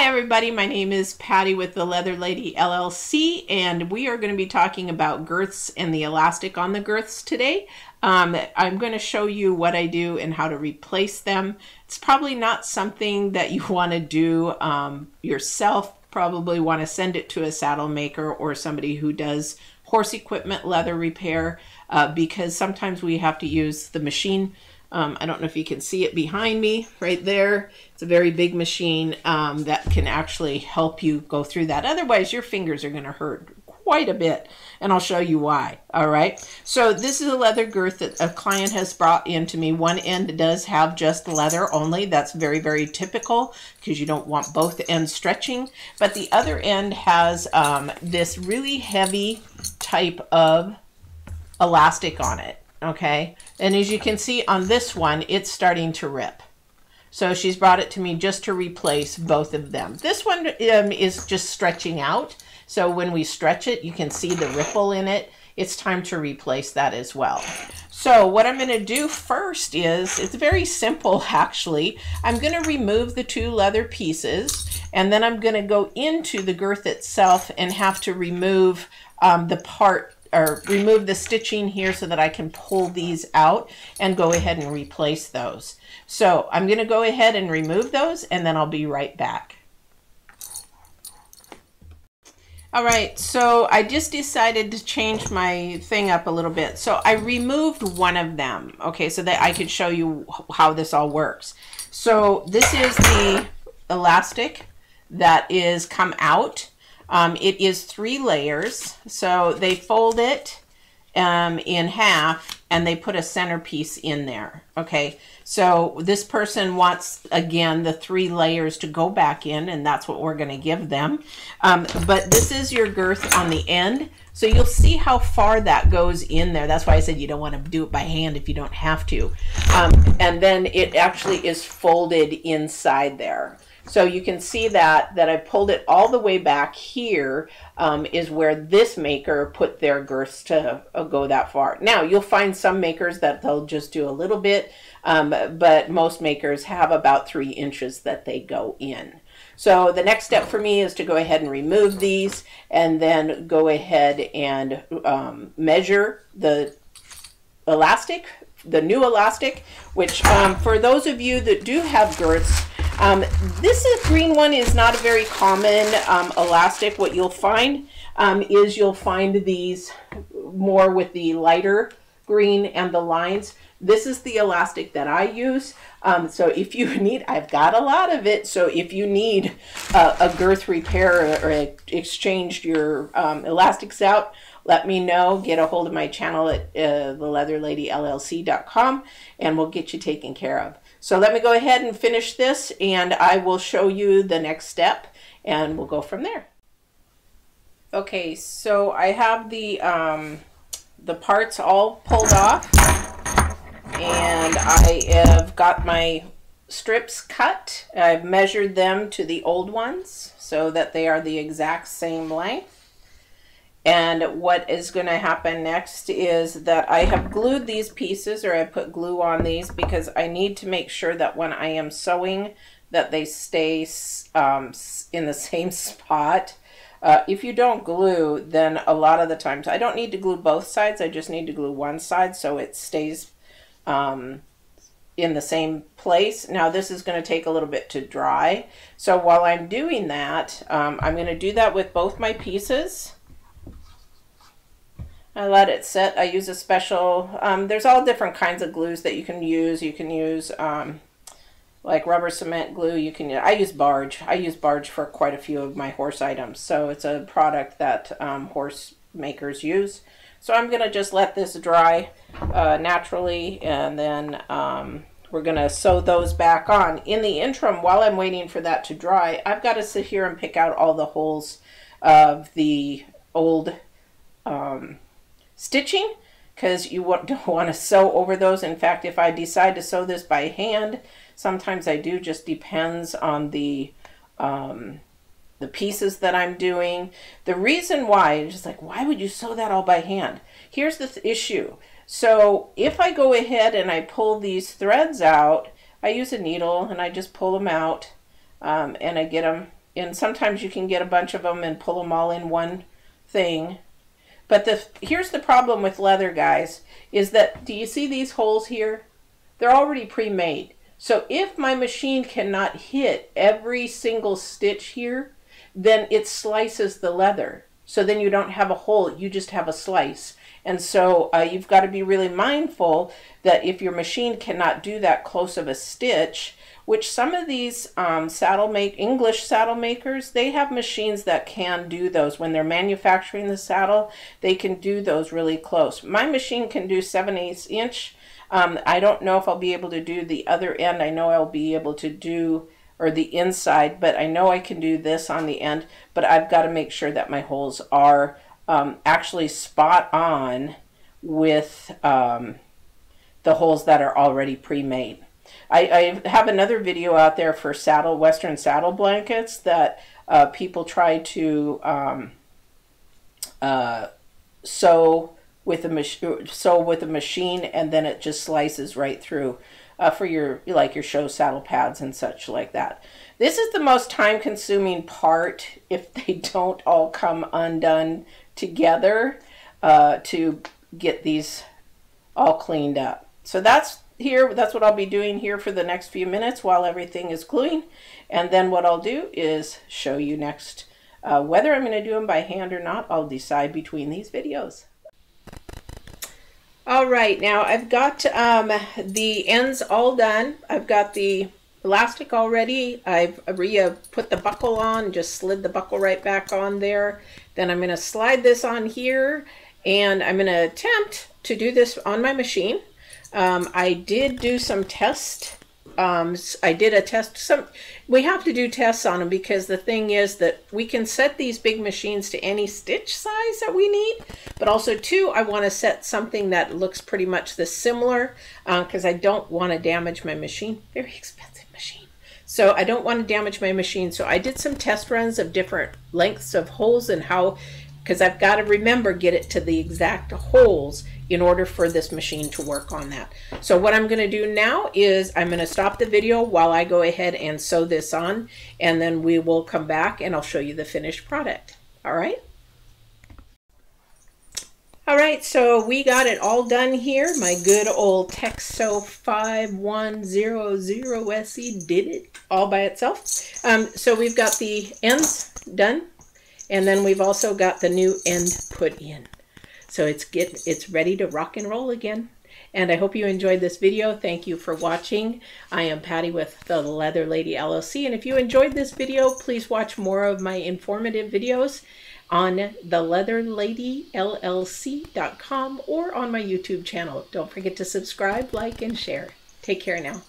Hi everybody, my name is Patty with the Leather Lady LLC, and we are going to be talking about girths and the elastic on the girths today. I'm going to show you what I do and how to replace them. It's probably not something that you want to do yourself. Probably want to send it to a saddle maker or somebody who does horse equipment leather repair because sometimes we have to use the machine. I don't know if you can see it behind me right there. It's a very big machine that can actually help you go through that. Otherwise, your fingers are going to hurt quite a bit, and I'll show you why. All right. So this is a leather girth that a client has brought in to me. One end does have just leather only. That's very, very typical because you don't want both ends stretching. But the other end has this really heavy type of elastic on it. Okay, and as you can see on this one, it's starting to rip. So she's brought it to me just to replace both of them. This one is just stretching out. So when we stretch it, you can see the ripple in it. It's time to replace that as well. So what I'm going to do first is, it's very simple actually. I'm going to remove the two leather pieces, and then I'm going to go into the girth itself and have to remove the part, or remove the stitching here so that I can pull these out and go ahead and replace those. So I'm going to go ahead and remove those, and then I'll be right back. All right, so I just decided to change my thing up a little bit. So I removed one of them, okay, so that I could show you how this all works. So this is the elastic that is come out. It is 3 layers, so they fold it in half and they put a centerpiece in there. Okay, so this person wants, again, the 3 layers to go back in, and that's what we're going to give them. But this is your girth on the end, so you'll see how far that goes in there. That's why I said you don't want to do it by hand if you don't have to. And then it actually is folded inside there. So you can see that I pulled it all the way back here is where this maker put their girths to go that far. Now, you'll find some makers that they'll just do a little bit, but most makers have about 3 inches that they go in. So the next step for me is to go ahead and remove these and then go ahead and measure the elastic, the new elastic, which for those of you that do have girths, this green one is not a very common elastic. What you'll find is you'll find these more with the lighter green and the lines. This is the elastic that I use. So if you need, I've got a lot of it. So if you need a girth repair or exchanged your elastics out, let me know. Get a hold of my channel at theleatherladyllc.com and we'll get you taken care of. So let me go ahead and finish this, and I will show you the next step, and we'll go from there. Okay, so I have the parts all pulled off, and I have got my strips cut. I've measured them to the old ones so that they are the exact same length. And what is going to happen next is that I have glued these pieces, or I put glue on these because I need to make sure that when I am sewing that they stay in the same spot. If you don't glue, then a lot of the times, I don't need to glue both sides, I just need to glue one side so it stays in the same place. Now this is going to take a little bit to dry. So while I'm doing that, I'm going to do that with both my pieces. I let it set. I use a special, there's all different kinds of glues that you can use. You can use like rubber cement glue. You can, I use Barge. I use Barge for quite a few of my horse items. So it's a product that horse makers use. So I'm going to just let this dry naturally, and then we're going to sew those back on. In the interim, while I'm waiting for that to dry, I've got to sit here and pick out all the holes of the old stitching, because you don't want to sew over those. In fact, if I decide to sew this by hand, sometimes I do, just depends on the pieces that I'm doing. The reason why is just like, why would you sew that all by hand? Here's the issue. So if I go ahead and I pull these threads out, I use a needle and I just pull them out and I get them and sometimes you can get a bunch of them and pull them all in one thing. But here's the problem with leather, guys, is that, do you see these holes here? They're already pre-made. So if my machine cannot hit every single stitch here, then it slices the leather. So then you don't have a hole, you just have a slice. And so you've got to be really mindful that if your machine cannot do that close of a stitch, which some of these English saddle makers, they have machines that can do those. When they're manufacturing the saddle, they can do those really close. My machine can do 7/8 inch. I don't know if I'll be able to do the other end. I know I'll be able to do, or the inside, but I know I can do this on the end, but I've got to make sure that my holes are actually spot on with the holes that are already pre-made. I have another video out there for Western saddle blankets that people try to sew with a machine, and then it just slices right through for your show saddle pads and such like that. This is the most time-consuming part if they don't all come undone together to get these all cleaned up. So that's what I'll be doing here for the next few minutes while everything is gluing. And then what I'll do is show you next whether I'm going to do them by hand or not. I'll decide between these videos. All right, now I've got the ends all done. I've got the elastic already. I've put the buckle on, just slid the buckle right back on there. Then I'm going to slide this on here, and I'm going to attempt to do this on my machine. I did do some tests. We have to do tests on them because the thing is that we can set these big machines to any stitch size that we need, but also too, I want to set something that looks pretty much the similar because I don't want to damage my machine. Very expensive machine. So I don't want to damage my machine. So I did some test runs of different lengths of holes and how, because I've got to remember, get it to the exact holes in order for this machine to work on that. So what I'm going to do now is I'm going to stop the video while I go ahead and sew this on, and then we will come back and I'll show you the finished product. All right. All right, so we got it all done here. My good old Texo 5100SE did it all by itself. So we've got the ends done, and then we've also got the new end put in. So it's ready to rock and roll again. And I hope you enjoyed this video. Thank you for watching. I am Patty with the Leather Lady LLC. And if you enjoyed this video, please watch more of my informative videos on theleatherladyllc.com or on my YouTube channel. Don't forget to subscribe, like, and share. Take care now.